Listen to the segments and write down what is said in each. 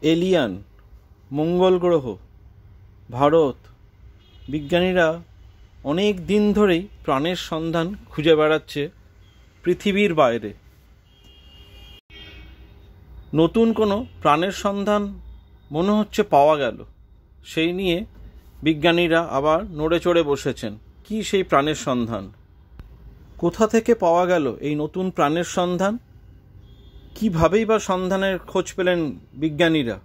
Alien, মঙ্গল গ্রহ, ভারত, বিজ্ঞানীরা অনেক দিন ধরেই প্রাণের সন্ধান খুঁজে বেড়াচ্ছে পৃথিবীর বাইরে। নতুন কোনো প্রাণের সন্ধান মনে হচ্ছে পাওয়া গেল, সেই নিয়ে বিজ্ঞানীরা আবার নড়ে চড়ে বসেছেন। কি সেই প্রাণের সন্ধান? কোথা থেকে পাওয়া গেল এই নতুন প্রাণের সন্ধান? কীভাবেই বা সন্ধানের খোঁজ পেলেন বিজ্ঞানীরা?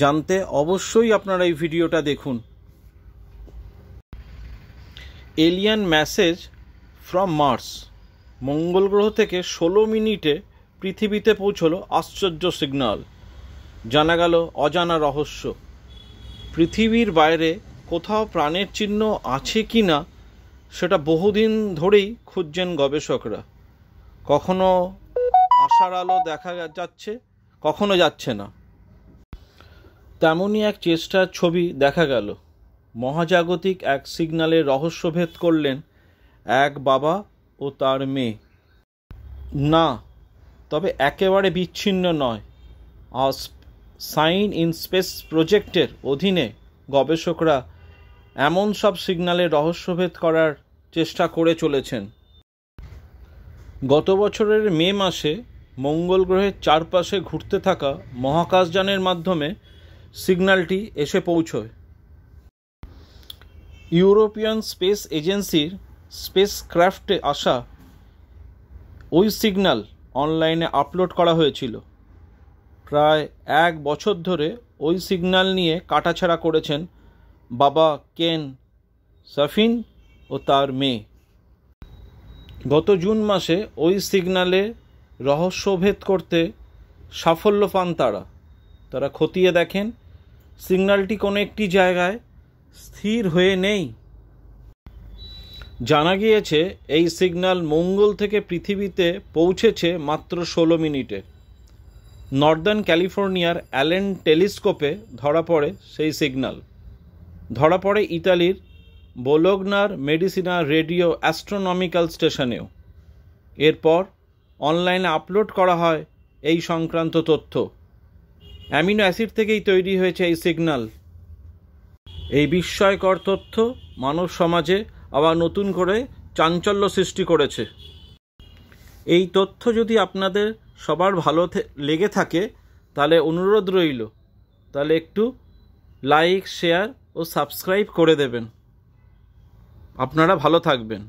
জানতে অবশ্যই আপনারা এই ভিডিওটা দেখুন। Alien message from Mars. মঙ্গল গ্রহ থেকে 16 মিনিটে পৃথিবীতে পৌঁছলো আশ্চর্য সিগন্যাল। জানা গেল অজানা রহস্য। পৃথিবীর বাইরে কোথাও প্রাণের চিহ্ন আছে কি না সেটা বহুদিন ধরেই খুঁজছেন গবেষকরা। কখনো আশার আলো দেখা যাচ্ছে, কখনো যাচ্ছে না। তেমনই এক চেষ্টার ছবি দেখা গেল। মহাজাগতিক এক সিগন্যালের রহস্যভেদ করলেন এক বাবা ও তার মেয়ে। না, তবে একেবারে বিচ্ছিন্ন নয়। সাইন ইন স্পেস প্রজেক্টের অধীনে গবেষকরা এমন সব সিগন্যালের রহস্যভেদ করার চেষ্টা করে চলেছেন। গত বছরের মে মাসে মঙ্গল গ্রহের চারপাশে ঘুরতে থাকা মহাকাশযানের মাধ্যমে সিগন্যালটি এসে পৌঁছয়। ইউরোপিয়ান স্পেস এজেন্সির স্পেসক্রাফটে আসা ওই সিগন্যাল অনলাইনে আপলোড করা হয়েছিল। প্রায় 1 বছর ধরে ওই সিগন্যাল নিয়ে কাটাছেঁড়া করেছেন বাবা কেন সাফিন ও তার মেয়ে। গত জুন মাসে ওই সিগন্যালে রহস্যভেদ করতে সাফল্য পান তারা খতিয়ে দেখেন সিগন্যালটি কোনো একটি জায়গায় স্থির হয়ে নেই। জানা গিয়েছে এই সিগন্যাল মঙ্গল থেকে পৃথিবীতে পৌঁছেছে মাত্র 16 মিনিটে। নর্দার্ন ক্যালিফোর্নিয়ার অ্যালেন টেলিস্কোপে ধরা পড়ে সেই সিগন্যাল। ধরা পড়ে ইতালির বোলোগনার মেডিসিনা রেডিও অ্যাস্ট্রোনমিক্যাল স্টেশনেও। এরপর অনলাইনে আপলোড করা হয় এই সংক্রান্ত তথ্য। অ্যামিনো অ্যাসিড থেকেই তৈরি হয়েছে এই সিগন্যাল। এই বিস্ময়কর তথ্য মানব সমাজে আবার নতুন করে চাঞ্চল্য সৃষ্টি করেছে। এই তথ্য যদি আপনাদের সবার ভালো লেগে থাকে তাহলে অনুরোধ রইল, তাহলে একটু লাইক, শেয়ার ও সাবস্ক্রাইব করে দেবেন। আপনারা ভালো থাকবেন।